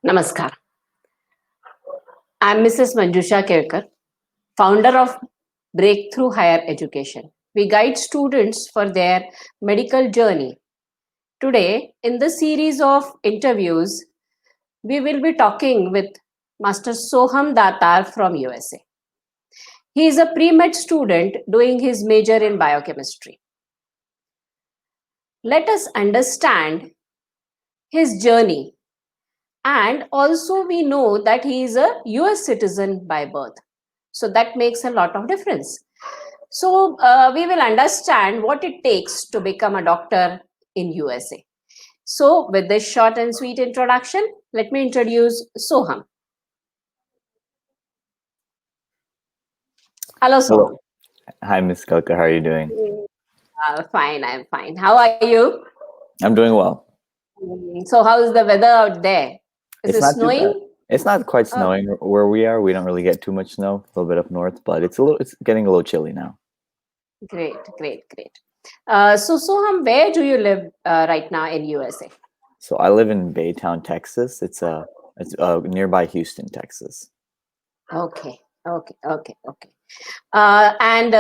Namaskar. I'm Mrs. Manjusha Kelkar, founder of Breakthrough Higher Education. We guide students for their medical journey. Today, in the series of interviews, we will be talking with Master Soham Datar from USA. He is a pre-med student doing his major in biochemistry. Let us understand his journey, and also we know that he is a US citizen by birth. So that makes a lot of difference. So we will understand what it takes to become a doctor in USA. So with this short and sweet introduction, let me introduce Soham. Hello, Soham. Hello. Hi, Miss Kelkar. How are you doing? Fine, I'm fine. How are you? I'm doing well. So how is the weather out there? Is It's it not too bad. snowing? It's not quite Oh, snowing where we are. We don't really get too much snow. A little bit up north, but it's getting a little chilly now. great, great, gret. So Soham, where do you live right now in USA? So I live in Baytown, Texas. It's nearby Houston, Texas. Okay, okay. And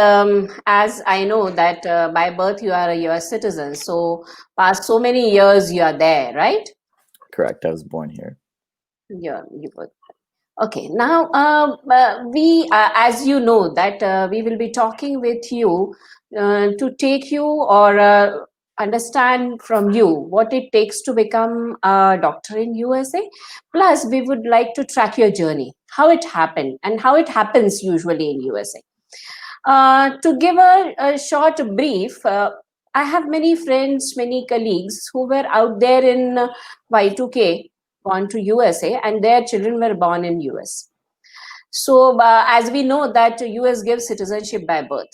as I know that by birth you are a US citizen, so past so many years you are there, right? Correct. I was born here. Yeah, you were. Okay, now as you know, that we will be talking with you to take you or understand from you what it takes to become a doctor in USA. Plus, we would like to track your journey, how it happened, and how it happens usually in USA. To give a short brief, I have many friends, many colleagues who were out there in Y2K, gone to USA, and their children were born in US. So, as we know that US gives citizenship by birth.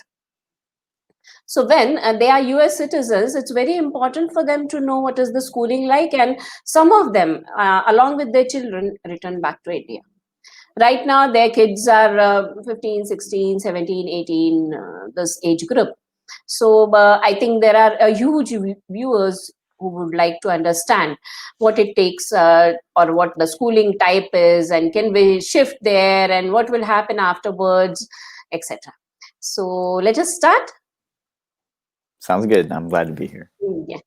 So when they are US citizens, it's very important for them to know what is the schooling like, and some of them, along with their children, return back to India. Right now their kids are 15, 16, 17, 18, this age group. So I think there are a huge viewers who would like to understand what it takes or what the schooling type is, and can we shift there, and what will happen afterwards, etc. So let us start. Sounds good. I'm glad to be here. Yeah,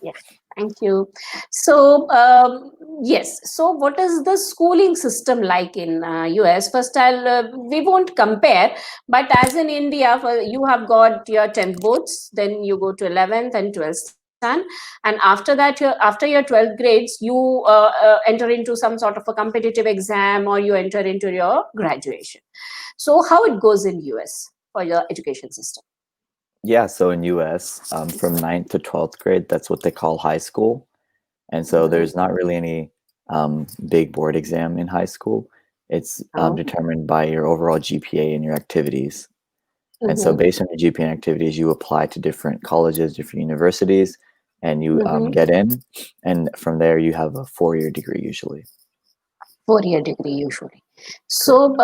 yeah. Thank you. So, yes. So, what is the schooling system like in US? First, we won't compare, but as in India, for you have got your 10th boards, then you go to 11th and 12th stand, and after that, after your 12th grades, you enter into some sort of a competitive exam, or you enter into your graduation. So, how it goes in US for your education system? Yeah. So in U.S., from ninth to 12th grade, that's what they call high school. And so Mhm. there's not really any big board exam in high school. It's Oh. determined by your overall GPA and your activities. And so, Mhm. based on your GPA and activities, you apply to different colleges, different universities, and you Mhm. get in. And from there, you have a 4-year degree usually. 4-year degree usually. Correct.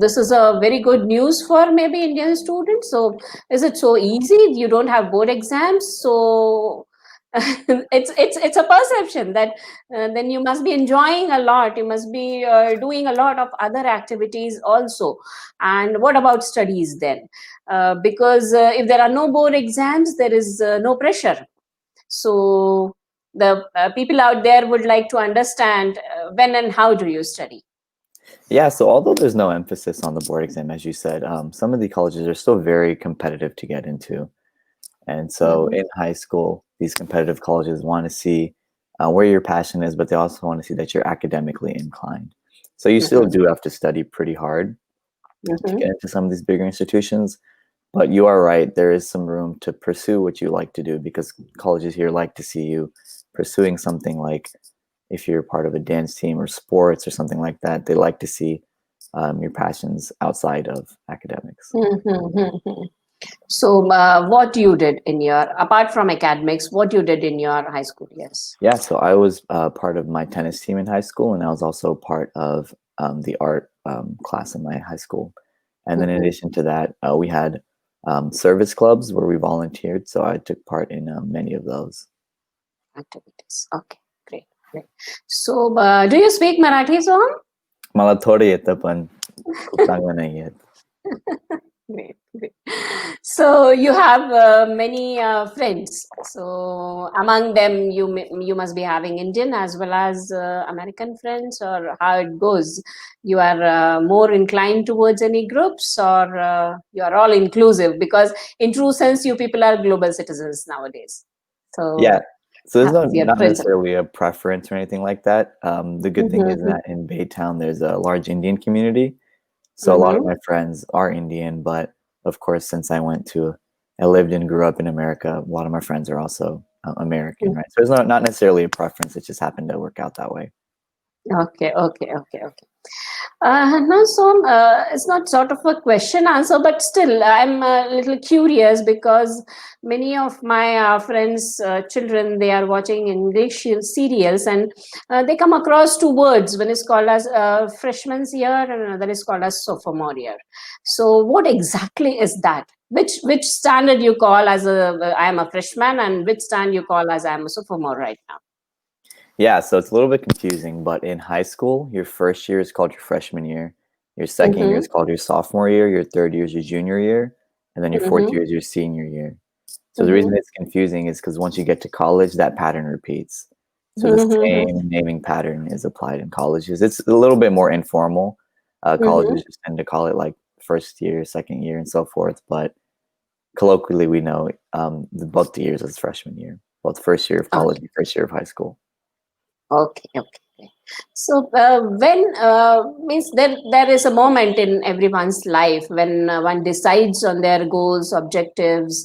This is a very good news for maybe Indian students. So is it so easy? You don't have board exams, so it's a perception that then you must be enjoying a lot. You must be doing a lot of other activities also. And what about studies then? Because if there are no board exams, there is no pressure. So the people out there would like to understand when and how do you study. Yeah, so although there's no emphasis on the board exam, as you said, some of the colleges are still very competitive to get into. And so Mhm. in high school, these competitive colleges want to see where your passion is, but they also want to see that you're academically inclined. So you still Mhm. do have to study pretty hard to Mhm. get into some of these bigger institutions. But you are right, there is some room to pursue what you like to do because colleges here like to see you pursuing something like if you're part of a dance team or sports or something like that, they like to see your passions outside of academics. Mhm. So, what you did in your, apart from academics, what you did in your high school years? Yeah, so I was part of my tennis team in high school, and I was also part of the art class in my high school. And then in Mhm. addition to that, we had service clubs where we volunteered, so I took part in many of those. Activities. Okay, great. So, do you speak Marathi, Soham? मला थोडं येतं पण खूप चांगलं नाही येत. Great, great. So you have many friends. So among them, you must be having Indian as well as American friends, or how it goes. You are more inclined towards any groups, or you are all inclusive, because in true sense, you people are global citizens nowadays. Yeah. So So there's how no is your not friends? necessarily a preference or anything like that. The good thing is Mm-hmm, that in Baytown there's a large Indian community. So a lot of mm-hmm, my friends are Indian, but of course, since I lived and grew up in America, a lot of my friends are also American, right? So there's not necessarily a preference. It just happened to work out that way. okay, okay, okay, okay. No, so it's not sort of a question answer, but still, I'm a little curious because many of my friends' children, they are watching English serials, and they come across two words. One is called as freshman's year, and another is called as sophomore year. So, what exactly is that? Which standard you call as I am a freshman, and which stand you call as I am a sophomore right now? Yeah, so it's a little bit confusing, but in high school, your first year is called your freshman year. Your second year Mm-hmm, is called your sophomore year. Your third year is your junior year. And then your fourth mm-hmm, year is your senior year. So the reason mm-hmm, it's confusing is because once you get to college, that pattern repeats. So the mm-hmm, same naming pattern is applied in colleges. It's a little bit more informal. mm-hmm. Colleges just tend to call it like first year, second year, and so forth. But colloquially, we know both the years as freshman year, both first year of college and first year of high school. Okay, okay. Okay. So when means there is a moment in everyone's life when one decides on their goals, objectives,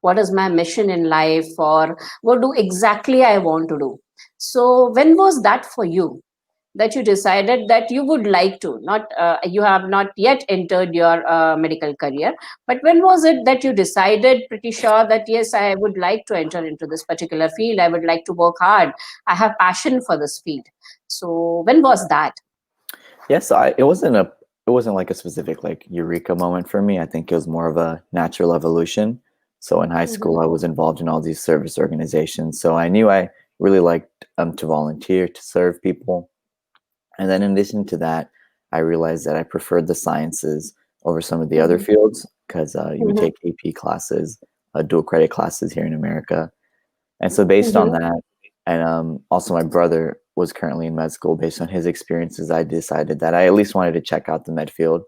what is my mission in life, or what do exactly I want to do. So when was that for you? That you decided that you would like to, not you have not yet entered your medical career, but when was it that you decided pretty sure that yes, I would like to enter into this particular field, I would like to work hard, I have passion for this field? So when was that? Yes, it wasn't like a specific like eureka moment for me. I think it was more of a natural evolution. So in high Mm-hmm, school, I was involved in all these service organizations. So I knew I really liked to volunteer to serve people. And then in addition to that, I realized that I preferred the sciences over some of the other mm-hmm, fields because you would mm-hmm, take AP classes, dual credit classes here in America. And so based on mm-hmm, that, and also my brother was currently in med school. Based on his experiences, I decided that I at least wanted to check out the med field.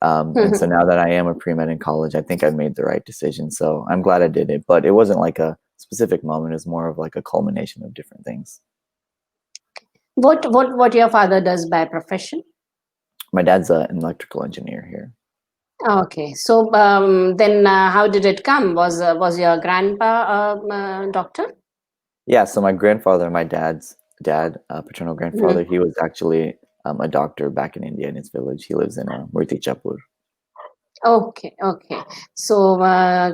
And so mm-hmm. now that I am a pre-med in college, I think I've made the right decision. So I'm glad I did it. But it wasn't like a specific moment. It's more of like a culmination of different things. What your father does by profession? My dad's an electrical engineer here. Okay, so then how did it come? Was your grandpa doctor? Yeah, so my grandfather, my dad's dad, paternal Mm-hmm. grandfather, he was actually a doctor back in India in his village. He lives in Murti Chapur. Okay, okay. So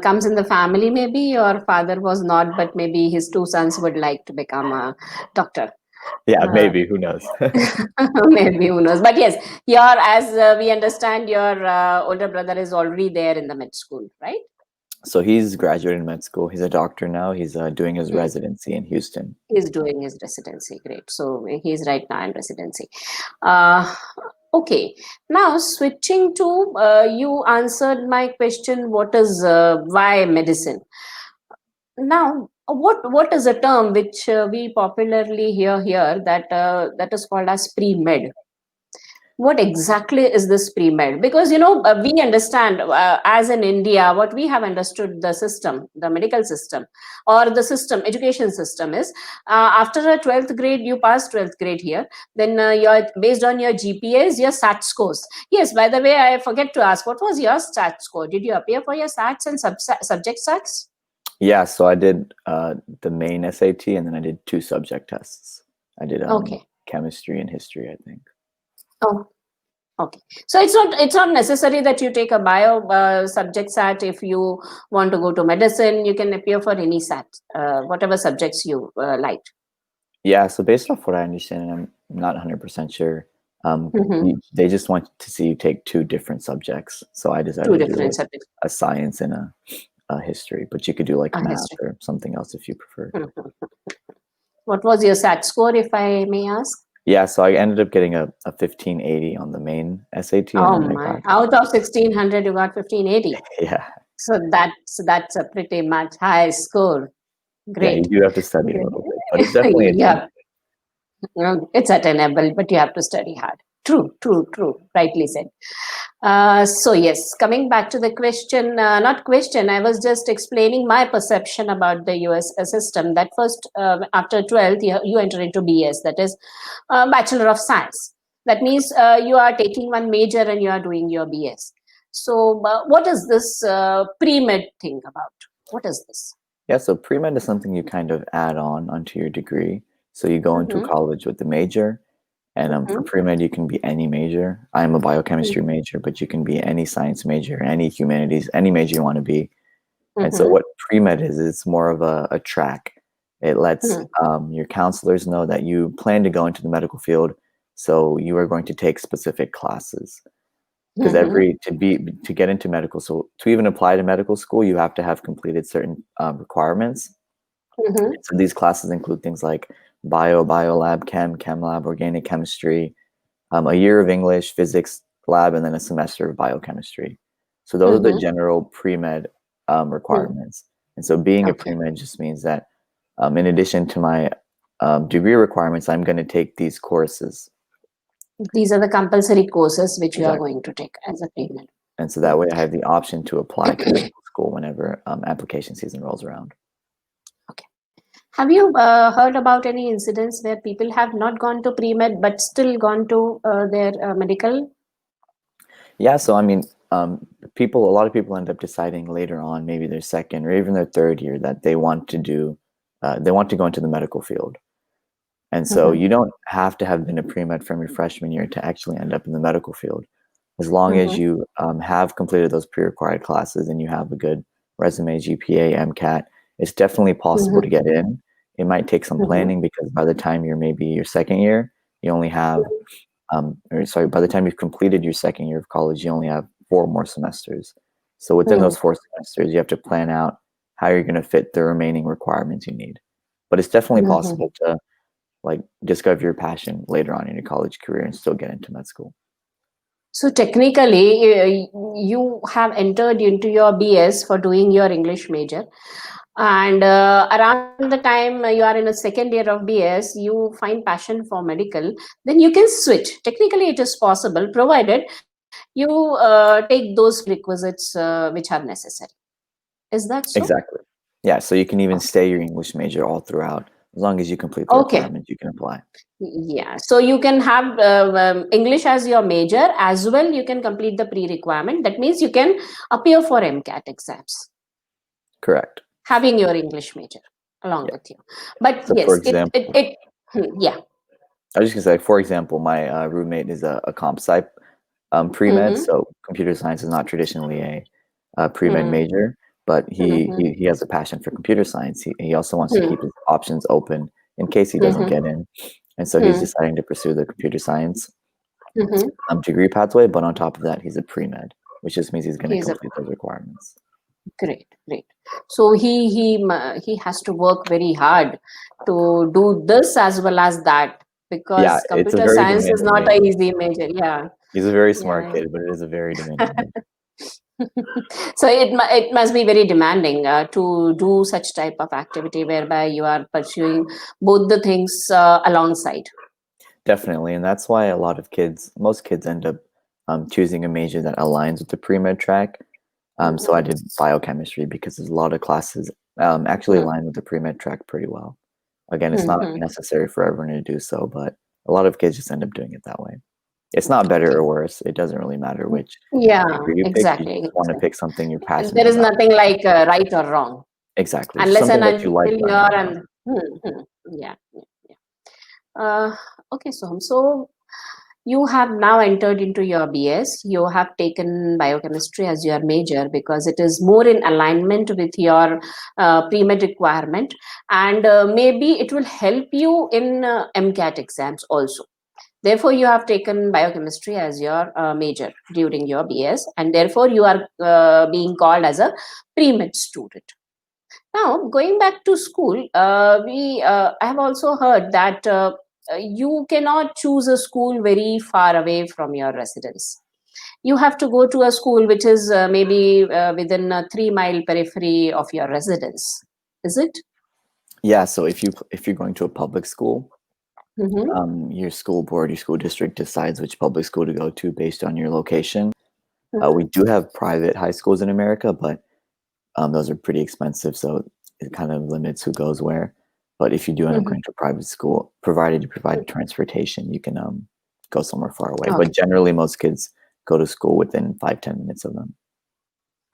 comes in the family. Maybe your father was not, but maybe his two sons would like to become a doctor. Yeah, Uh, maybe. Who knows? maybe who knows? But yes, your as we understand, your older brother is already there in the med school, right? So he's graduated med school. He's a doctor now. He's doing his Mm. residency in Houston. He's doing his residency. Great. So he's right now in residency. Uh, okay. Now switching to you answered my question. What is why medicine? Now, what is a term which we popularly hear here that that is called as pre-med? What exactly is this pre-med? Because we understand as in India, what we have understood the system, the medical system, or the system, education system is after a 12th grade, you pass 12th grade here, then you're based on your GPAs, your SAT scores. Yes, by the way, I forget to ask, what was your SAT score? Did you appear for your SATs and subject SATs? Yeah, so I did the main SAT and then I did two subject tests. I did Okay. chemistry and history, I think. Oh, okay. So it's not necessary that you take a bio subject SAT if you want to go to medicine. You can appear for any SAT, whatever subjects you like. Yeah, so based off what I understand, and I'm not 100% sure, Mhm. they just want to see you take two different subjects. So I decided Two to do different like subjects. a science and a history, but you could do like math History. or something else if you prefer. Mhm. What was your SAT score, if I may ask? Yeah, so I ended up getting a 1580 on the main SAT, and Oh then I my! got Out of 1600, you got 1580. yeah, So that's a pretty much high score. yeah. You Great. do have to study a Great. little bit, but it's definitely Yeah, attainable. it's attainable, but you have to study hard. True, true, true. Rightly said. So yes, coming back to the question, not question, I was just explaining my perception about the US system. That first, after 12th, you enter into BS, that is Bachelor of Science. That means you are taking one major and you are doing your BS. So what is this pre-med thing about? What is this? Yeah, so pre-med is something you kind of add on onto your degree. So you go into Mm-hmm, college with the major, and for mm-hmm, pre-med you can be any major. I'm a biochemistry major, but you can be any science major, any humanities, any major you want to be. And so mm-hmm, what pre-med is, it's more of a track. It lets mm-hmm, your counselors know that you plan to go into the medical field, so you are going to take specific classes. Because mm-hmm, to get into medical, so to even apply to medical school, you have to have completed certain requirements. mm-hmm, So these classes include things like biolab, chem lab, organic chemistry, a year of English, physics lab, and then a semester of biochemistry. So those are the mm-hmm. general pre-med requirements. And so being a Okay. pre-med just means that in addition to my degree requirements, I'm going to take these courses. These are the compulsory courses which you are Exactly. going to take as a pre-med. And so that way I have the option to apply to medical school whenever application season rolls around. Okay. Have you heard about any incidents where people have not gone to pre-med but still gone to their medical? Yeah, so I mean, a lot of people end up deciding later on, maybe their second or even their third year, that they want to go into the medical field. And so Mm-hmm, you don't have to have been a pre-med from your freshman year to actually end up in the medical field. As long as mm-hmm, you have completed those pre-required classes and you have a good resume, GPA, MCAT, it's definitely possible to mm-hmm, get in. It might take some mm-hmm, planning because by the time you're maybe your second year, you only have or sorry, by the time you've completed your second year of college, you only have 4 more semesters. So within mm-hmm, those 4 semesters, you have to plan out how you're going to fit the remaining requirements you need. But it's definitely mm-hmm. possible to like discover your passion later on in your college career and still get into med school. So technically, you have entered into your BS for doing your English major, and around the time you are in a second year of BS, you find passion for medical. Then you can switch. Technically, it is possible, provided you take those prerequisites which are necessary. Is that so? Exactly. Yeah, so you can even Okay. stay your English major all throughout. As long as you complete the Okay. requirements, you can apply. Yeah. So you can have English as your major as well. You can complete the pre-requirement. That means you can appear for MCAT exams, Correct. having your English major along Yeah. with you. But So for yes, example, yeah. I was just gonna say, for example, my roommate is a comp sci pre-med, Mm-hmm, so computer science is not traditionally a pre-med mm-hmm, major, but mm-hmm, he has a passion for computer science. He also wants to keep mm-hmm, his options open in case he doesn't get in, and so he's mm-hmm, deciding to pursue the computer science mm-hmm. degree pathway. But on top of that, he's a pre-med, which just means he's going to He's a complete those requirements. great, great. So he has to work very hard to do this as well as that, Yeah, because it's a computer very science is demanding not a major. easy major. Yeah, He's a very smart yeah. kid, but it is a very demanding major. So it must be very demanding to do such type of activity whereby you are pursuing both the things alongside. Definitely, and that's why most kids end up choosing a major that aligns with the pre-med track. So I Mhm. did biochemistry because there's a lot of classes actually Mhm. align with the pre-med track pretty well. Again, it's not Mhm. necessary for everyone to do so, but a lot of kids just end up doing it that way. It's not better Okay. or worse. It doesn't really matter which Yeah, degree you pick. You exactly. just want to pick something you're There passionate is about. nothing like right or wrong, Exactly. Just unless something and that you like until you learning are. about. And yeah, yeah, yeah. Okay, so you have now entered into your BS. You have taken biochemistry as your major because it is more in alignment with your pre-med requirement, and maybe it will help you in MCAT exams also. Therefore, you have taken biochemistry as your major during your BS, and therefore you are being called as a pre-med student. Now, going back to school, we I have also heard that you cannot choose a school very far away from your residence. You have to go to a school which is maybe within a 3 mile periphery of your residence. Is it? Yeah, so if you're going to a public school, Mm-hmm. your school board, your school district decides which public school to go to based on your location. We Mm-hmm. do have private high schools in America, but those are pretty expensive, so it kind of limits who goes where. But if you do end up Mm-hmm. going to a private school, provided you provide transportation, you can go somewhere far away. Okay. But generally, most kids go to school within 5-10 minutes of them.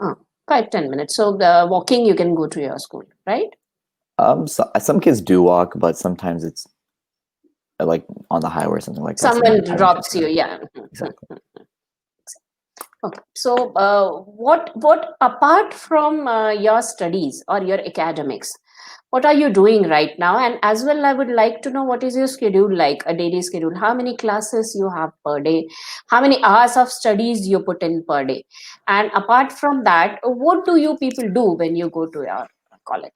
Oh, 5-10 minutes. So walking, you can go to your school, right? Some kids do walk, but sometimes it's like on the highway or something like that. So they Someone might have to drops you. drive. Yeah. Exactly. Okay. So, what apart from your studies or your academics, what are you doing right now? And as well, I would like to know what is your schedule like, a daily schedule. How many classes you have per day? How many hours of studies you put in per day? And apart from that, what do you people do when you go to your college?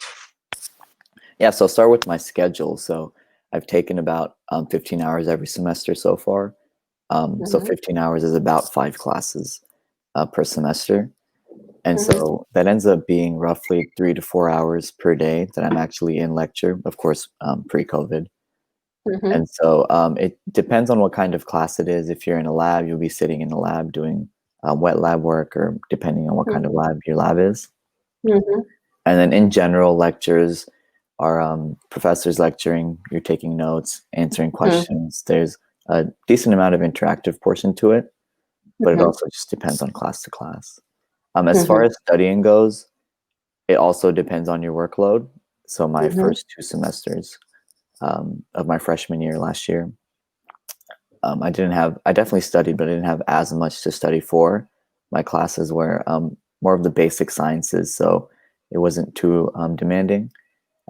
Yeah, so I'll start with my schedule. So I've taken about 15 hours every semester so far. So Mm-hmm. 15 hours is about 5 classes per semester. And Mm-hmm. so that ends up being roughly 3 to 4 hours per day that I'm actually in lecture, of course, pre-COVID. Mm-hmm. And so it depends on what kind of class it is. If you're in a lab, you'll be sitting in a lab doing wet lab work, or depending on what kind of lab your lab is. Mm-hmm. And then in general, lectures are professors lecturing, you're taking notes, answering questions. There's a decent amount of interactive portion to it, but it Mm-hmm. also just depends on class to class. As far Mm-hmm. as studying goes, it also depends on your workload. So my Mm-hmm. first 2 semesters of my freshman year last year, I definitely studied, but I didn't have as much to study for. My classes were more of the basic sciences, so it wasn't too demanding.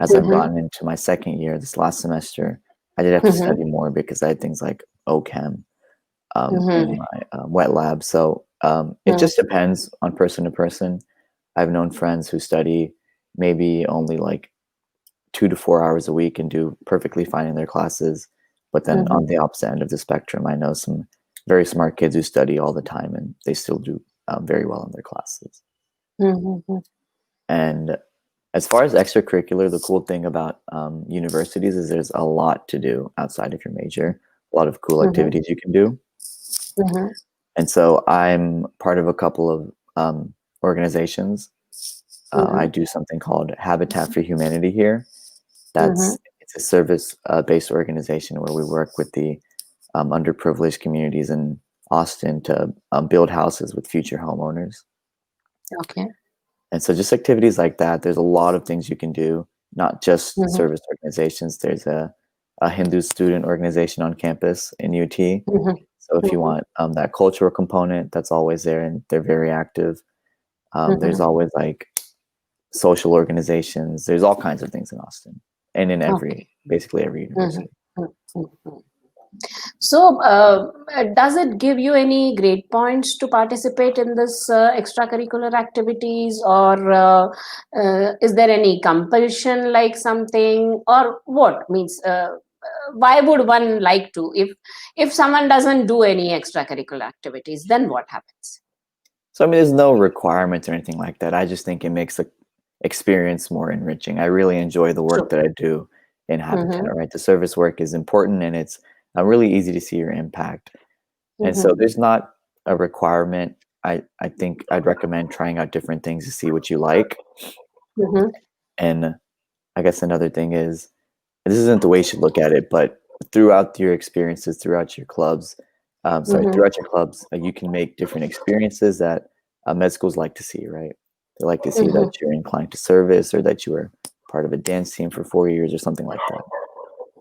As I've Mm-hmm. gotten into my second year, this last semester, I did have to Mm-hmm. study more because I had things like OChem in Mm-hmm. my wet lab. So it just depends on person to person. I've known friends who study maybe only like 2 to 4 hours a week and do perfectly fine in their classes. But then Mm-hmm. on the opposite end of the spectrum, I know some very smart kids who study all the time and they still do very well in their classes. Mm-hmm. And as far as extracurricular, the cool thing about universities is there's a lot to do outside of your major, a lot of cool Mm-hmm. activities you can do. Mm-hmm. And so I'm part of a couple of organizations. I Mm-hmm. do something called Habitat for Humanity here. Mm-hmm. It's a service based organization where we work with the underprivileged communities in Austin to build houses with future homeowners. Okay. And so just activities like that, there's a lot of things you can do, not just Mm-hmm. service organizations. There's a Hindu student organization on campus in UT. Mm-hmm. So if you Mm-hmm. want that cultural component, that's always there and they're very active. There's Mm-hmm. always like social organizations. There's all kinds of things in Austin and in Okay. basically every Mm-hmm. university. Mm-hmm. So, does it give you any grade points to participate in this extracurricular activities, or is there any compulsion like something, or what means? Why would one like to? If someone doesn't do any extracurricular activities, then what happens? So I mean, there's no requirements or anything like that. I just think it makes the experience more enriching. I really enjoy the work True. that I do in Habitat. Mm-hmm. Right, the service work is important, and it's really easy to see your impact. And so Mm-hmm. there's not a requirement. I think I'd recommend trying out different things to see what you like. Mm-hmm. And I guess another thing is, this isn't the way you should look at it, but throughout your experiences, Mm-hmm. throughout your clubs, you can make different experiences that med schools like to see, right? They like to see that Mm-hmm. you're inclined to service or that you were part of a dance team for 4 years or something like that.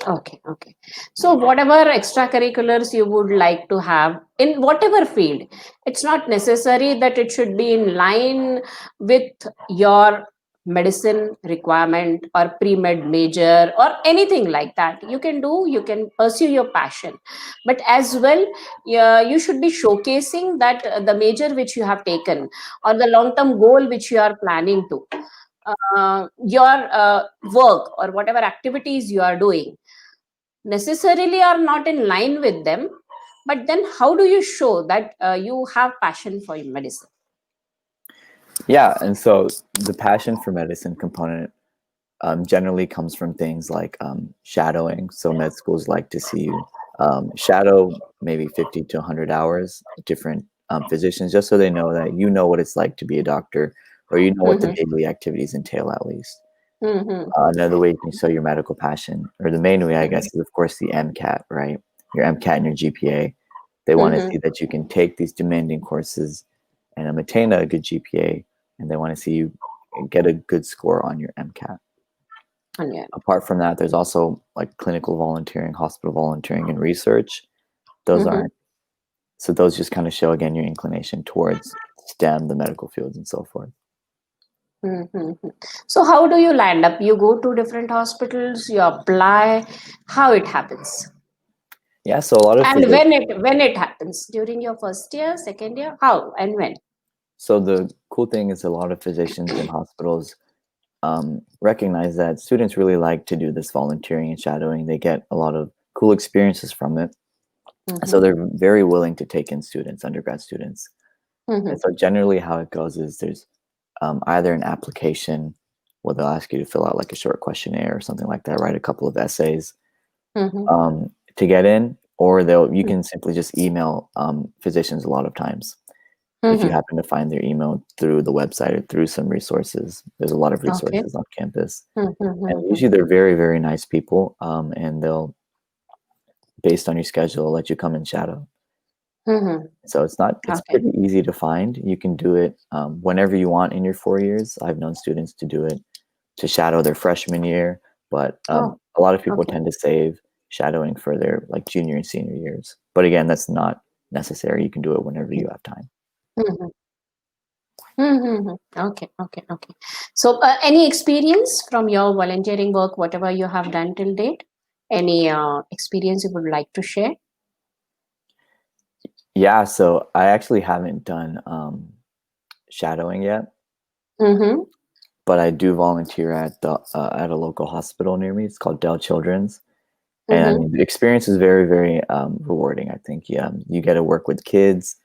Okay, okay. So, whatever extracurriculars you would like to have in whatever field, it's not necessary that it should be in line with your medicine requirement or pre-med major or anything like that. You can do, you can pursue your passion, but as well, yeah, you should be showcasing that the major which you have taken or the long-term goal which you are planning to. your work or whatever activities you are doing necessarily are not in line with them, but then how do you show that you have passion for medicine? Yeah, and so the passion for medicine component generally comes from things like shadowing. So med schools like to see you shadow maybe 50 to 100 hours, different physicians, just so they know that you know what it's like to be a doctor, or you know what the Mm-hmm. daily activities entail at least. Mm-hmm. Another way you can show your medical passion, or the main way, I guess, is of course the MCAT, right? Your MCAT and your GPA. They want to Mm-hmm. see that you can take these demanding courses and attain a good GPA, and they want to see you get a good score on your MCAT. Yeah. Apart from that, there's also like clinical volunteering, hospital volunteering, and research. Those Mm-hmm. aren't, so those just kind of show again your inclination towards STEM, the medical fields, and so forth. Mm-hmm. So how do you land up? You go to different hospitals, you apply. How it happens? Yeah, so a lot of And physicians. when it happens? During your first year, second year? How and when? So the cool thing is a lot of physicians and hospitals recognize that students really like to do this volunteering and shadowing. They get a lot of cool experiences from it. So Mm-hmm. they're very willing to take in students, undergrad students. And Mm-hmm. so generally how it goes is there's either an application where they'll ask you to fill out like a short questionnaire or something like that, write a couple of essays Mm-hmm. to get in, or you can simply just email physicians a lot of times. If you Mm-hmm. happen to find their email through the website or through some resources, there's a lot of Okay. resources on campus. And Mm-hmm. usually they're very, very nice people, and they'll, based on your schedule, let you come and shadow. Mm-hmm. So it's Okay. pretty easy to find. You can do it whenever you want in your 4 years. I've known students to do it to shadow their freshman year, but Oh, a lot of people okay. tend to save shadowing for their like junior and senior years. But again, that's not necessary. You can do it whenever you have time. Mm-hmm. Mm-hmm. Okay, okay, okay. So, any experience from your volunteering work, whatever you have done till date? Any experience you would like to share? Yeah, so I actually haven't done shadowing yet, Mm-hmm. but I do volunteer at a local hospital near me. It's called Dell Children's, and I Mm-hmm. mean the experience is very, very rewarding. I think, yeah, you get to work with kids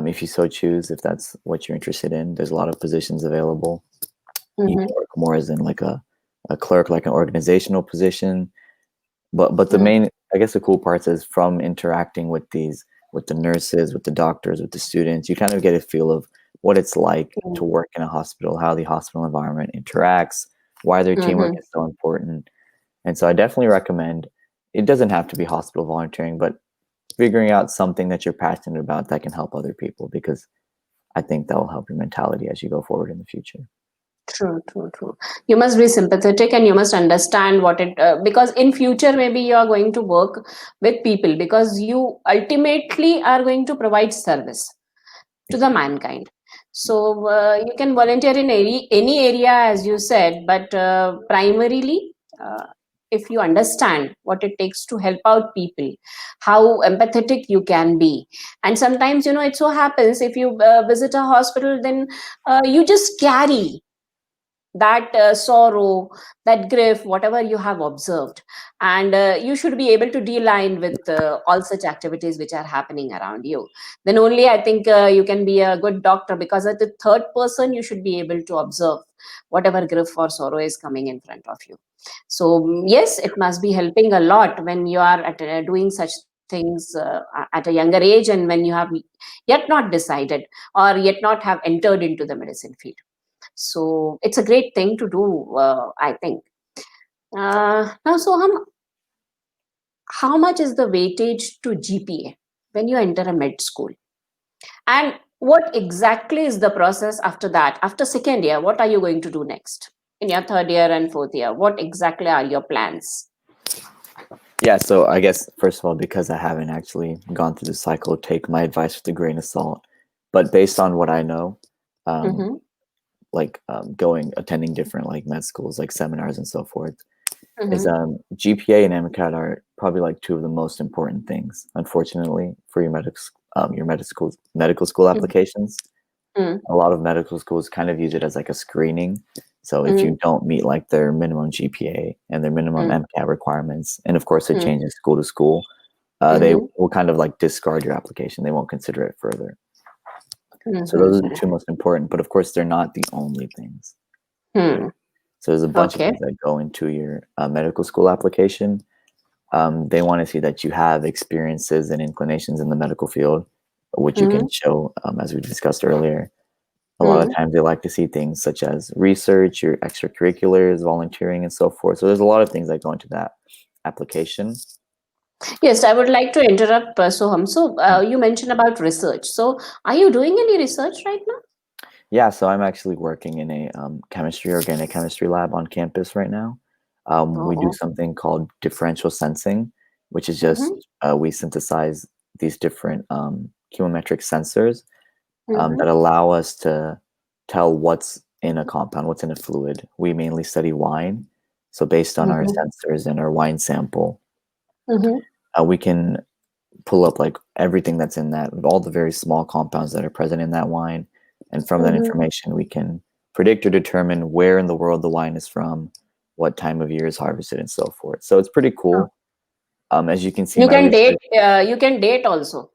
if you so choose, if that's what you're interested in. There's a lot of positions available. You Mm-hmm. can work more as in like a clerk, like an organizational position. But the Mm-hmm. main, I guess, the cool parts is from interacting with with the nurses, with the doctors, with the students, you kind of get a feel of what it's like to work in a hospital, how the hospital environment interacts, why their teamwork Mm-hmm. is so important. And so I definitely recommend, it doesn't have to be hospital volunteering, but figuring out something that you're passionate about that can help other people, because I think that will help your mentality as you go forward in the future. True, true, true. You must be sympathetic and you must understand what it, because in future maybe you are going to work with people because you ultimately are going to provide service to the Exactly. mankind. So you can volunteer in any area, as you said, but primarily, if you understand what it takes to help out people, how empathetic you can be. And sometimes, it so happens if you visit a hospital, then you just carry that sorrow, that grief, whatever you have observed, and you should be able to de-line with all such activities which are happening around you. Then only I think you can be a good doctor, because at the third person you should be able to observe whatever grief or sorrow is coming in front of you. So yes, it must be helping a lot when you are doing such things at a younger age, and when you have yet not decided or yet not have entered into the medicine field. So it's a great thing to do, I think. Now, Soham, how much is the weightage to GPA when you enter a med school? And what exactly is the process after that? After second year, what are you going to do next? In your third year and fourth year, what exactly are your plans? Yeah, so I guess first of all, because I haven't actually gone through the cycle, take my advice with a grain of salt. But based on what I know, um, Mm-hmm. like attending different like med schools, like seminars and so forth, is Mm-hmm. GPA and MCAT are probably like two of the most important things, unfortunately, for your medical school applications. Mm, A lot of medical schools kind of use it as like a screening. So if mm, you don't meet like their minimum GPA and their minimum mm, MCAT requirements, and of course it mm, changes school to school, they mhm, will kind of like discard your application. They won't consider it further. So those are the mhm, two most important, but of course they're not the only things. hmm. So there's a bunch of Okay. things that go into your medical school application. They want to see that you have experiences and inclinations in the medical field, which you can Mhm, show, as we discussed earlier. A lot of mm. times they like to see things such as research, your extracurriculars, volunteering, and so forth. So there's a lot of things that go into that application. Yes, I would like to interrupt, Soham. So, you mentioned about research. So, are you doing any research right now? Yeah, so I'm actually working in a chemistry, organic chemistry lab on campus right now. We do Oh. something called differential sensing, which is just Mm-hmm, we synthesize these different chemometric sensors mm-hmm, that allow us to tell what's in a compound, what's in a fluid. We mainly study wine. So, based on our mm-hmm, sensors and our wine sample, mm-hmm, we can pull up like everything that's in that, all the very small compounds that are present in that wine. And from that mm-hmm. information, we can predict or determine where in the world the wine is from, what time of year is harvested, and so forth. So it's pretty Oh. cool. As you can see, You my can date. research. You can date also.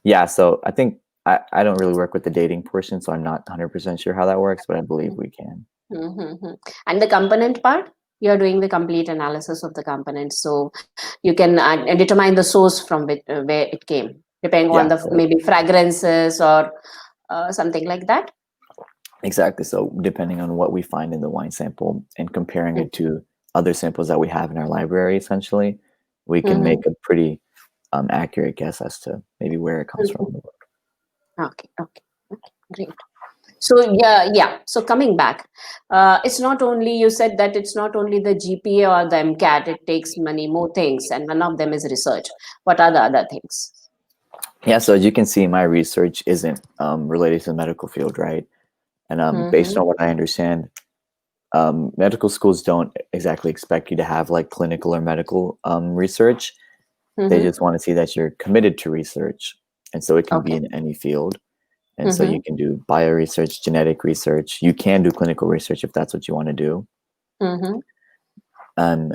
Yeah, so I think I don't really work with the dating portion, so I'm not 100% sure how that works, but I believe we can. Mm-hmm. And the component part, you are doing the complete analysis of the components, so you can determine the source from which, where it came, depending on Yeah, the so maybe fragrances or something like that. exactly. So depending on what we find in the wine sample and comparing it Mm-hmm. to other samples that we have in our library, essentially, we can Mm-hmm. make a pretty accurate guess as to maybe where it comes from. Okay, okay, okay, great. So yeah. So coming back, it's not only, you said that it's not only the GPA or the MCAT. It takes many more things, and one of them is research. What are the other things? Yeah, so as you can see, my research isn't related to the medical field, right? And based Mm-hmm. on what I understand, medical schools don't exactly expect you to have like clinical or medical research. They Mm-hmm. just want to see that you're committed to research. And so it can be Okay. in any field. And so you Mm-hmm. can do bio research, genetic research. You can do clinical research if that's what you want to do. Mm-hmm. Um,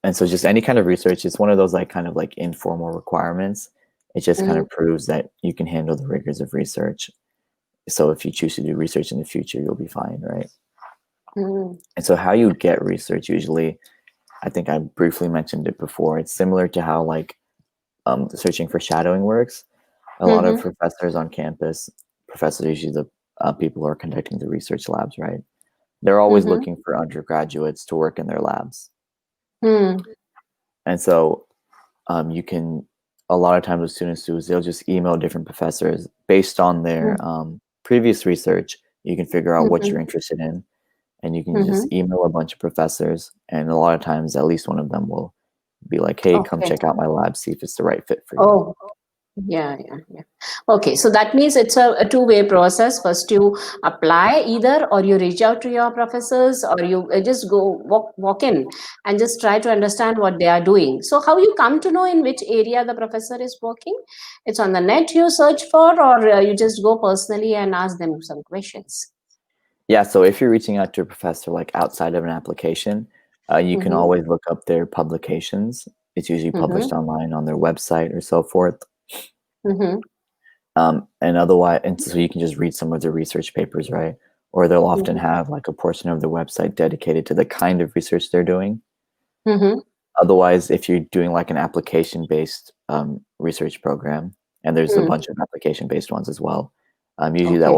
and so just any kind of research is one of those like kind of like informal requirements. It just kind Mm-hmm. of proves that you can handle the rigors of research. So if you choose to do research in the future, you'll be fine, right? Mm-hmm. And so how you get research usually, I think I briefly mentioned it before. It's similar to how like searching for shadowing works. A lot of Mm-hmm. professors on campus, professors are usually the people who are conducting the research labs, right? They're always Mm-hmm. looking for undergraduates to work in their labs. Mm-hmm. And so you can, a lot of times what students do is they'll just email different professors based on their previous research. You can figure out what Mm-hmm. you're interested in, and you can Mm-hmm. just email a bunch of professors. And a lot of times, at least one of them will be like, hey, come Okay. check out my lab, see if it's the right fit for you. Oh, yeah. Okay, so that means it's a two-way process. First, you apply either, or you reach out to your professors, or you just go walk in and just try to understand what they are doing. So, how you come to know in which area the professor is working? It's on the net you search for, or you just go personally and ask them some questions. Yeah, so if you're reaching out to a professor like outside of an application, you can Mm-hmm. always look up their publications. It's usually Mm-hmm. published online on their website or so forth. Mm-hmm. And otherwise, and so you can just read some of their research papers, right? Or they'll often Mm-hmm. have like a portion of the website dedicated to the kind of research they're doing. Mm-hmm. Otherwise, if you're doing like an application-based research program, and there's a Mm. bunch of application-based ones as well, usually Okay. that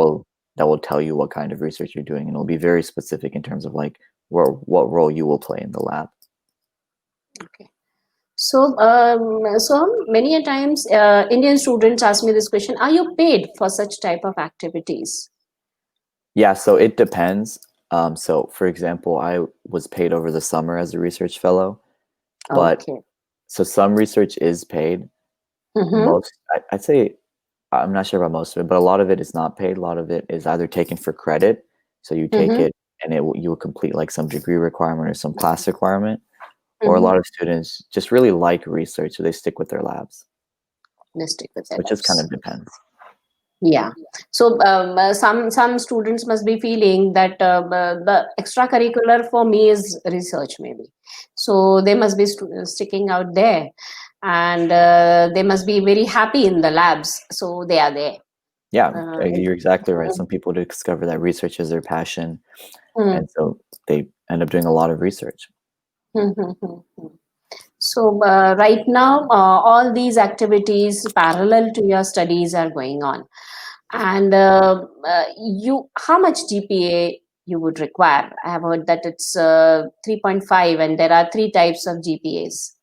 will tell you what kind of research you're doing, and it'll be very specific in terms of like what role you will play in the lab. Okay. So many a times, Indian students ask me this question: are you paid for such type of activities? Yeah, so it depends. So, for example, I was paid over the summer as a research fellow, but Okay. so some research is paid. Mm-hmm. I'd say, I'm not sure about most of it, but a lot of it is not paid. A lot of it is either taken for credit. So you take Mm-hmm. it and you will complete like some degree requirement or some class requirement. Or a Mm-hmm. lot of students just really like research, so they stick with their labs. Let's stick with So their it just kind lives. of depends. Yeah. So some students must be feeling that the extracurricular for me is research maybe. So they must be sticking out there, and they must be very happy in the labs. So they are there. Yeah, Uh, you're exactly right. Some people discover that research is their passion, mm, and so they end up doing a lot of research. mm, mm, mm, mm. So right now, all these activities parallel to your studies are going on, and you, how much GPA you would require? I have heard that it's 3.5, and there are three types of GPAs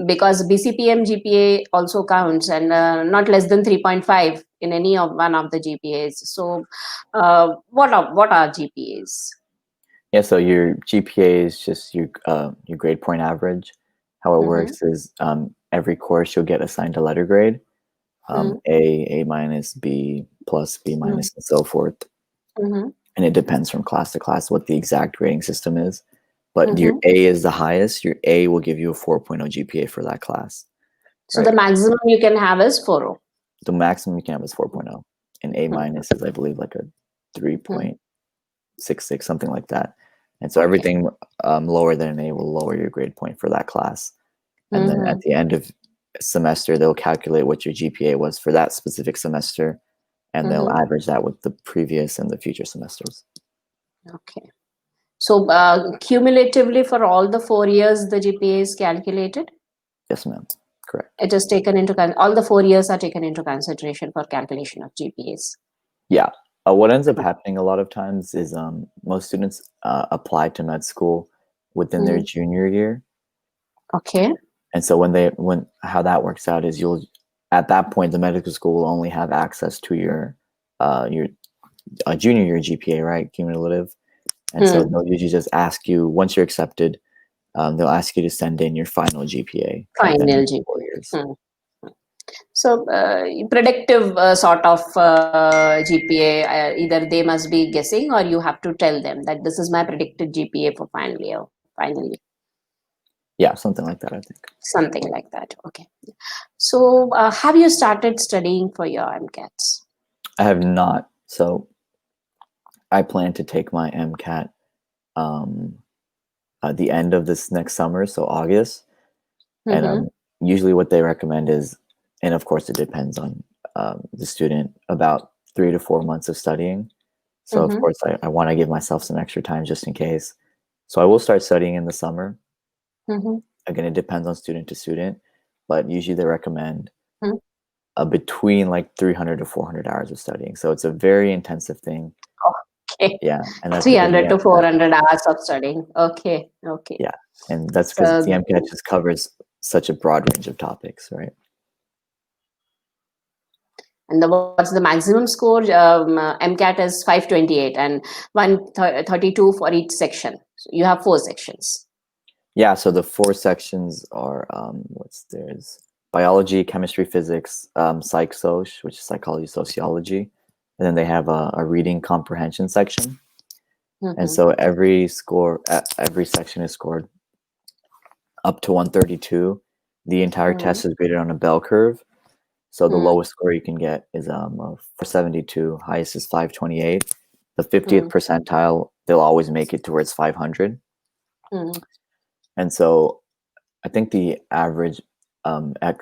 because BCPM GPA also counts, and not less than 3.5 in any of one of the GPAs. So, what are GPAs? Yeah, so your GPA is just your grade point average. How it Mm-hmm. works is every course you'll get assigned a letter grade, A minus, B plus, B minus, and so forth. Mm-hmm. And it depends from class to class what the exact grading system is. But your Mm-hmm. A is the highest. Your A will give you a 4.0 GPA for that class, So the right? maximum you can have is 4.0. The maximum you can have is 4.0. And A minus is, I believe, like a Mm-hmm. 3.66, something like that. And so Okay. everything lower than an A will lower your grade point for that class. And then at Mm-hmm. the end of semester, they'll calculate what your GPA was for that specific semester, and they'll Mm-hmm. average that with the previous and the future semesters. Okay. So cumulatively for all the 4 years, the GPA is calculated. Yes, ma'am. Correct. It is taken into all the 4 years are taken into consideration for calculation of GPAs. Yeah. What ends up happening a lot of times is most students apply to med school within their Mm. junior year, Okay. and so when how that works out is you'll at that point the medical school will only have access to your junior year GPA, right, cumulative, and so Mm. they'll usually just ask you once you're accepted, they'll ask you to send in your final GPA for the Final next 4 years. GPA. Mm. So predictive sort of GPA, either they must be guessing or you have to tell them that this is my predicted GPA for final year. Finally, Yeah, something like that, I think. something like that. Okay. So have you started studying for your MCATs? I have not. So I plan to take my MCAT um, at the end of this next summer, so August. And Mm-hmm. usually, what they recommend is, and of course, it depends on the student, about 3 to 4 months of studying. So, of Mm-hmm. course, I want to give myself some extra time just in case. So, I will start studying in the summer. Mm-hmm. Again, it depends on student to student, but usually they recommend Mm-hmm. between like 300 to 400 hours of studying. So, it's a very intensive thing. Okay. Yeah, and that's because 300 to 400 hours of studying. Okay. Okay. yeah, and that's because So, the MCAT just covers such a broad range of topics, right? and what's the maximum score? MCAT is 528 and 132 for each section. So you have four sections. Yeah, so the four sections are what's there's biology, chemistry, physics, psych soc, which is psychology, sociology, and then they have a reading comprehension section. And Mm-hmm. so every section is scored up to 132. The entire Mm-hmm. test is graded on a bell curve. So the Mm-hmm. lowest score you can get is 472, highest is 528. The 50th percentile, they'll always make it towards 500. Mm-hmm. And so I think the average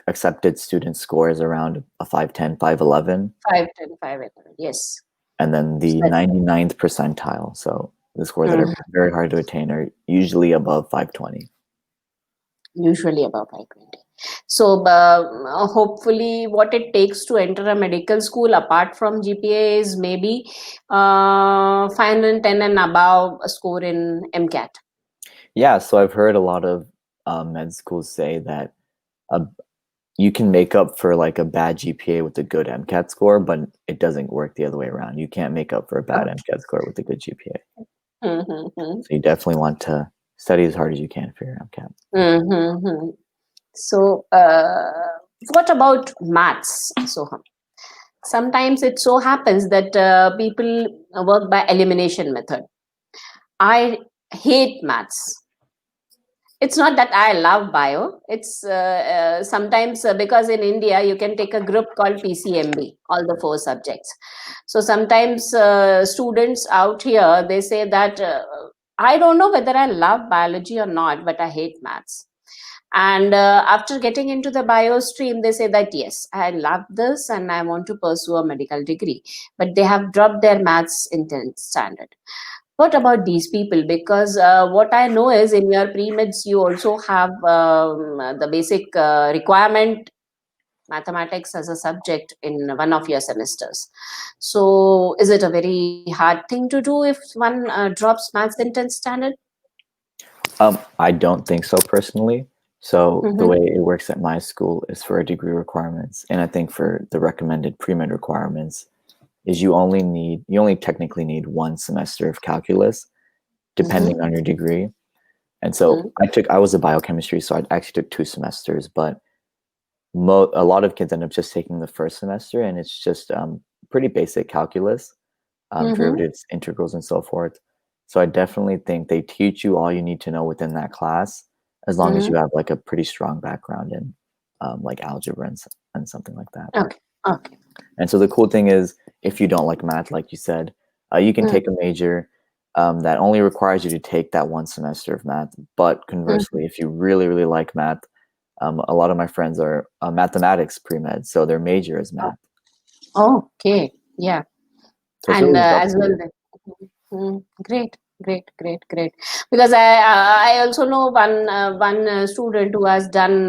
accepted student score is around a 510, 511, 510, 511. Yes. and then So the that's 99th percentile. So the scores that are mhm, very hard to attain are usually above 520. usually above 520. So hopefully what it takes to enter a medical school apart from GPA is maybe 510 and above a score in MCAT. Yeah, so I've heard a lot of med schools say that uh, you can make up for like a bad GPA with a good MCAT score, but it doesn't work the other way around. You can't make up for a bad MCAT score with a good GPA. Mm-hmm. So you definitely want to study as hard as you can for your MCAT. Mm-hmm. So, what about maths, Soham? Sometimes it so happens that people work by elimination method. I hate maths. It's not that I love bio. It's sometimes because in India you can take a group called PCMB, all the four subjects. So sometimes students out here they say that I don't know whether I love biology or not, but I hate maths. And after getting into the bio stream, they say that yes, I love this and I want to pursue a medical degree, but they have dropped their maths in 10th standard. What about these people? Because what I know is in your pre-meds, you also have the basic requirement mathematics as a subject in one of your semesters. So, is it a very hard thing to do if one drops maths in 10th standard? I don't think so personally. So the Mm-hmm, way it works at my school is for degree requirements, and I think for the recommended pre-med requirements is you only technically need one semester of calculus, mm-hmm, depending on your degree. And so I was a biochemistry, so I actually took 2 semesters, but a lot of kids end up just taking the first semester, and it's just pretty basic calculus, mm-hmm, derivatives, integrals, and so forth. So I definitely think they teach you all you need to know within that class, as long as mm-hmm. you have like a pretty strong background in like algebra and something like that. Okay, okay. And so the cool thing is, if you don't like math, like you said, you can Mm-hmm, take a major that only requires you to take that one semester of math. But conversely, if you really, really like math, a lot of my friends are mathematics pre-med, so their major is math. okay, yeah. So it's And really up as to well, you. great, great, great, great. Because I also know one student who has done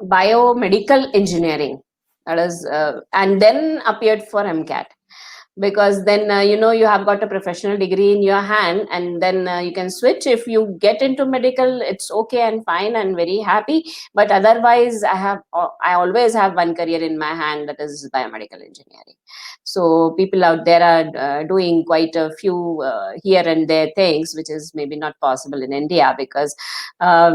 biomedical engineering, that is, and then appeared for MCAT, because then you have got a professional degree in your hand, and then you can switch. If you get into medical, it's okay and fine and very happy, but otherwise I always have one career in my hand, that is biomedical engineering. So people out there are doing quite a few here and there things which is maybe not possible in India, because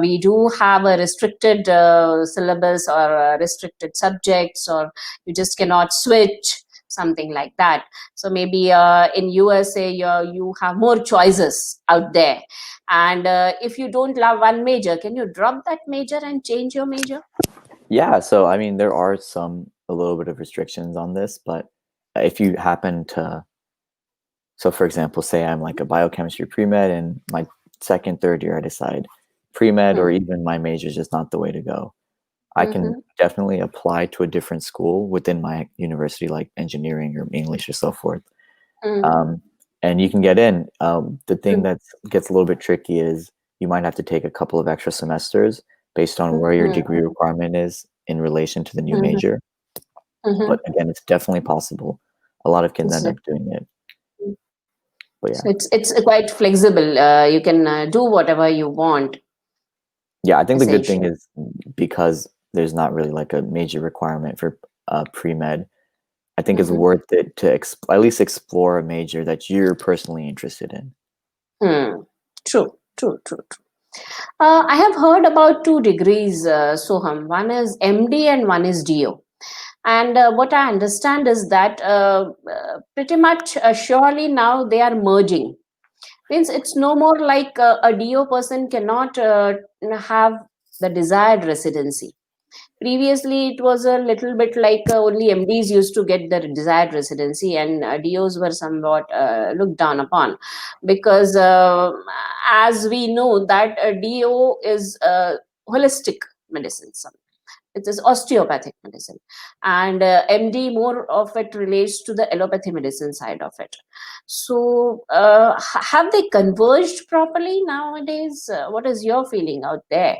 we do have a restricted syllabus or restricted subjects, or you just cannot switch, something like that. So maybe in USA you have more choices out there, and if you don't love one major, can you drop that major and change your major? Yeah, so I mean, there are a little bit of restrictions on this, but if you happen to, so for example, say I'm like a biochemistry pre-med and my second, third year I decide pre-med or Hmm. even my major is just not the way to go. I can Mm-hmm. definitely apply to a different school within my university, like engineering or English or so forth. Mm-hmm. Um, and you can get in. The thing that gets a little bit tricky is you might have to take a couple of extra semesters based on where your degree Mm-hmm. requirement is in relation to the new Mm-hmm. major. Mm-hmm. But again, it's definitely possible. A lot of kids end So up doing it. But yeah, it's quite flexible. You can do whatever you want, yeah, I think the good thing essentially. is because there's not really like a major requirement for pre-med. I think it's Mm-hmm. worth it to at least explore a major that you're personally interested in. Hmm. True, true, true, true. I have heard about two degrees, Soham. One is MD and one is DO. And what I understand is that pretty much surely now they are merging. Means it's no more like a DO person cannot have the desired residency. Previously, it was a little bit like only MDs used to get the desired residency, and DOs were somewhat looked down upon, because as we know that DO is holistic medicine. It is osteopathic medicine, and MD more of it relates to the allopathy medicine side of it. So, have they converged properly nowadays? What is your feeling out there?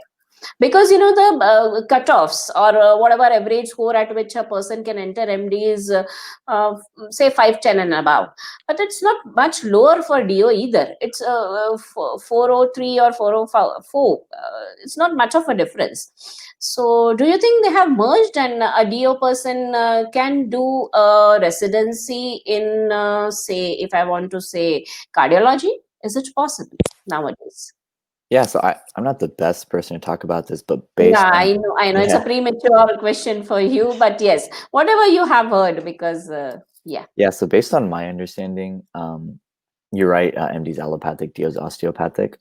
Because the cutoffs, or whatever average score at which a person can enter MD is uh, say 510 and above, but it's not much lower for DO either. It's 403 or 404. It's not much of a difference. So do you think they have merged, and a DO person can do a residency in say, if I want to say, cardiology? Is it possible nowadays? Yeah, so I'm not the best person to talk about this, but Yeah, based on I know it's a yeah, premature question for you, but yes, whatever you have heard, because yeah. yeah, so based on my understanding, you're right. MD's allopathic, DO's osteopathic.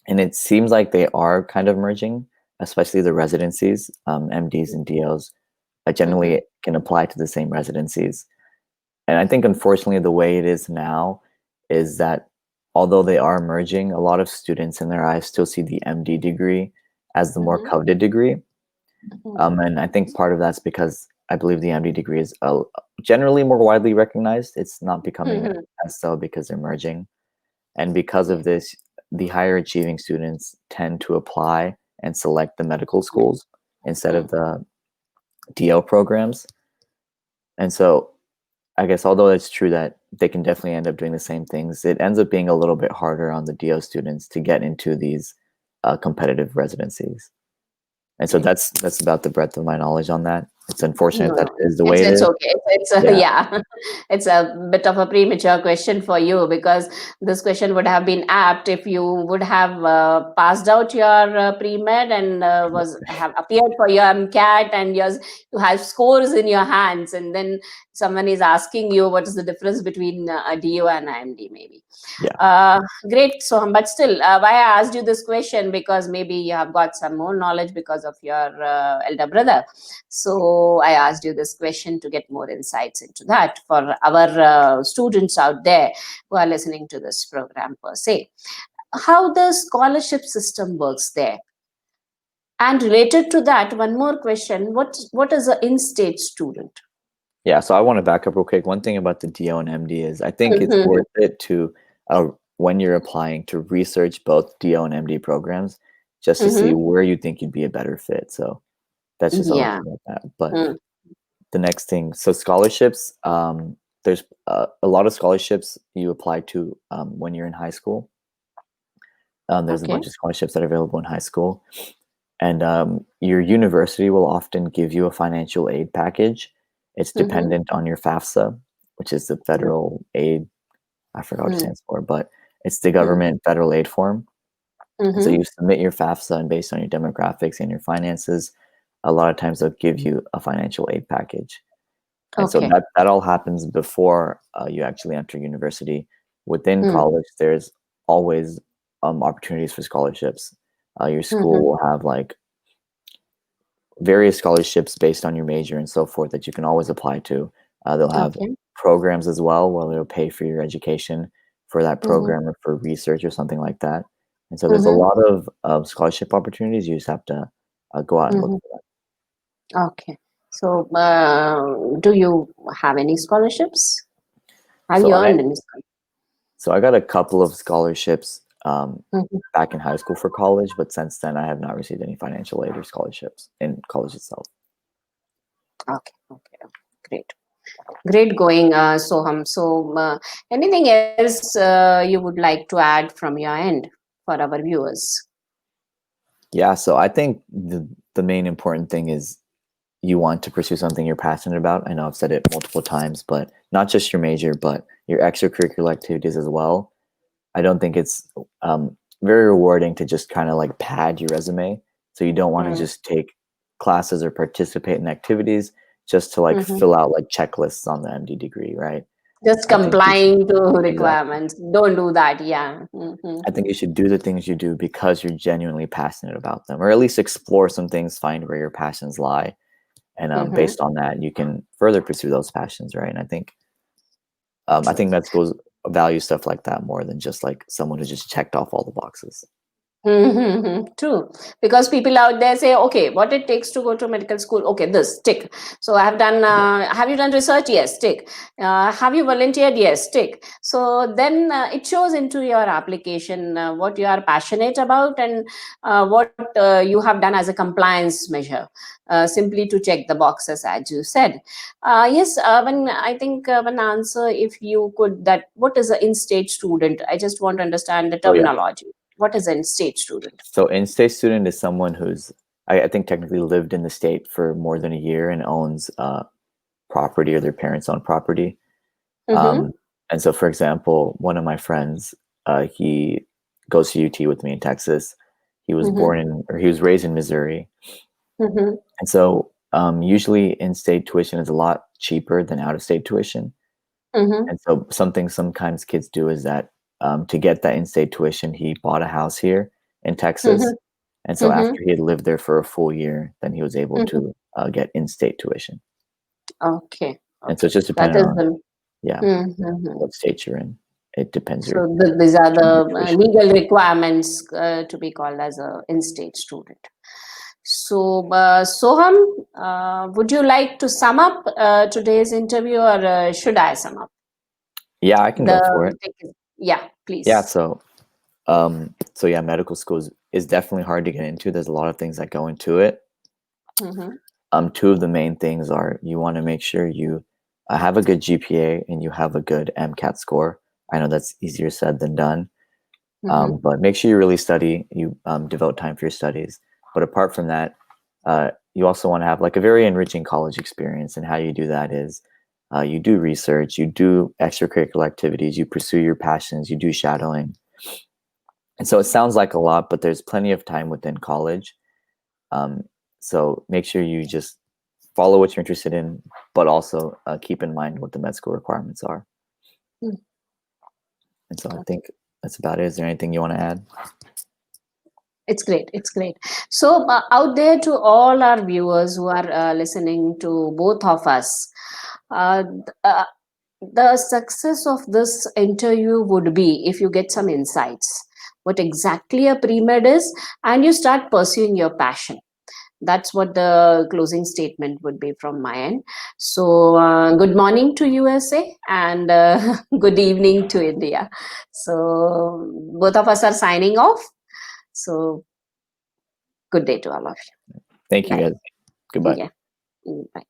And it seems like they are kind of merging, especially the residencies, MDs and DOs. Mm-hmm. Generally can apply to the same residencies. And I think unfortunately the way it is now is that although they are merging, a lot of students in their eyes still see the MD degree as the more Mm-hmm. coveted degree. Mm-hmm. And I think part of that's because I believe the MD degree is generally more widely recognized. It's not becoming Mm-hmm. as so because they're merging. And because Yeah. of this, the higher achieving students tend to apply and select the medical schools instead of Mm. the DL programs. And so I guess although it's true that they can definitely end up doing the same things, it ends up being a little bit harder on the DO students to get into these competitive residencies. And so Okay. that's about the breadth of my knowledge on that. It's unfortunate No, that no, is the it's way it it's is. okay. It's Yeah, yeah, it's a bit of a premature question for you because this question would have been apt if you would have passed out your pre-med and was have appeared for your MCAT and you have scores in your hands, and then someone is asking you what is the difference between a DO and IMD maybe. yeah, Uh, Great, Soham. But still, why I asked you this question because maybe you have got some more knowledge because of your elder brother. So I asked you this question to get more insights into that for our students out there who are listening to this program per se. How the scholarship system works there. And related to that, one more question: what is an in-state student? yeah. So I want to back up real quick. One thing about the DO and MD is I think it's Mm-hmm. worth it to when you're applying to research both DO and MD programs just to see Mm-hmm. where you think you'd be a better fit. So that's just all Yeah. about that. But Mm. the next thing, so scholarships, there's a lot of scholarships you apply to when you're in high school. There's a Okay. bunch of scholarships that are available in high school, and your university will often give you a financial aid package. It's Mm-hmm. dependent on your FAFSA, which is the federal aid. I forgot what it stands for, but it's the government federal aid form. And so Mm-hmm. you submit your FAFSA, and based on your demographics and your finances, a lot of times they'll give you a financial aid package. And so Okay. that all happens before you actually enter university. Within Mm. college, there's always opportunities for scholarships. Your school Mhm. will have like various scholarships based on your major and so forth that you can always apply to. They'll have Okay. programs as well where they'll pay for your education for that Mhm. program or for research or something like that. And so there's a Mhm. lot of scholarship opportunities. You just have to go out and look Mhm. for that. Okay. So, do you have any scholarships? Have So you I earned any scholarships? so I got a couple of scholarships Mhm. back in high school for college, but since then I have not received any financial aid or scholarships in college itself. Okay. Okay. Great. Great going, Soham. So, anything else you would like to add from your end for our viewers? Yeah, so I think the main important thing is you want to pursue something you're passionate about. I know I've said it multiple times, but not just your major, but your extracurricular activities as well. I don't think it's very rewarding to just kind of like pad your resume. So you don't want to Mm. just take classes or participate in activities just to like Mhm. fill out like checklists on the MD degree, right? Just I think you should complying to exactly. requirements. Don't do that. Yeah. Mhm. I think you should do the things you do because you're genuinely passionate about them, or at least explore some things, find where your passions lie, and Mhm. based on that, you can further pursue those passions, right? And I True. think med schools value stuff like that more than just like someone who just checked off all the boxes. True, because people out there say, okay, what it takes to go to medical school? Okay, this tick. So I have done. Yeah, Have you done research? Yes, tick. Have you volunteered? Yes, tick. So then it shows into your application what you are passionate about and what you have done as a compliance measure, simply to check the boxes, as you said. Yes, when I think one answer, if you could, that what is an in-state student? I just want to understand the oh yeah. terminology. What is an state student? So in-state student is someone who's I think technically lived in the state for more than a year and owns property or their parents own property. Mm-hmm. Um, and so, for example, one of my friends, he goes to UT with me in Texas. He was Mm-hmm. born in, or he was raised in Missouri. Mm-hmm. And so, usually in state tuition is a lot cheaper than out of state tuition. Mm-hmm. And so, something sometimes kids do is that to get that in state tuition, he bought a house here in Texas. Mhm, And so mhm, after he had lived there for a full year, then he was able mhm. to get in-state tuition. Okay, And so okay. it's just That dependent is on, the. yeah, Mhm. what state you're in. It depends So these are on your the tuition. legal requirements to be called as a in-state student. So, Soham, would you like to sum up today's interview, or should I sum up? Yeah, I can go for it. Yeah, Yeah, please. so yeah, medical school is definitely hard to get into. There's a lot of things that go into it. Mm-hmm, Two of the main things are you want to make sure you have a good GPA and you have a good MCAT score. I know that's easier said than done, mm-hmm, but make sure you really study. You devote time for your studies. But apart from that, you also want to have like a very enriching college experience. And how you do that is you do research, you do extracurricular activities, you pursue your passions, you do shadowing. And so it sounds like a lot, but there's plenty of time within college. Um, so make sure you just follow what you're interested in, but also keep in mind what the med school requirements are. mm. And so I Okay. think that's about it. Is there anything you want to add? It's great. It's great. So, out there to all our viewers who are listening to both of us, uh, th- uh, the success of this interview would be if you get some insights what exactly a pre-med is, and you start pursuing your passion. That's what the closing statement would be from my end. So, good morning to USA, and good evening to India. So, both of us are signing off. So, good day to all of you. Thank you, Bye. guys. Goodbye. Yeah. Bye.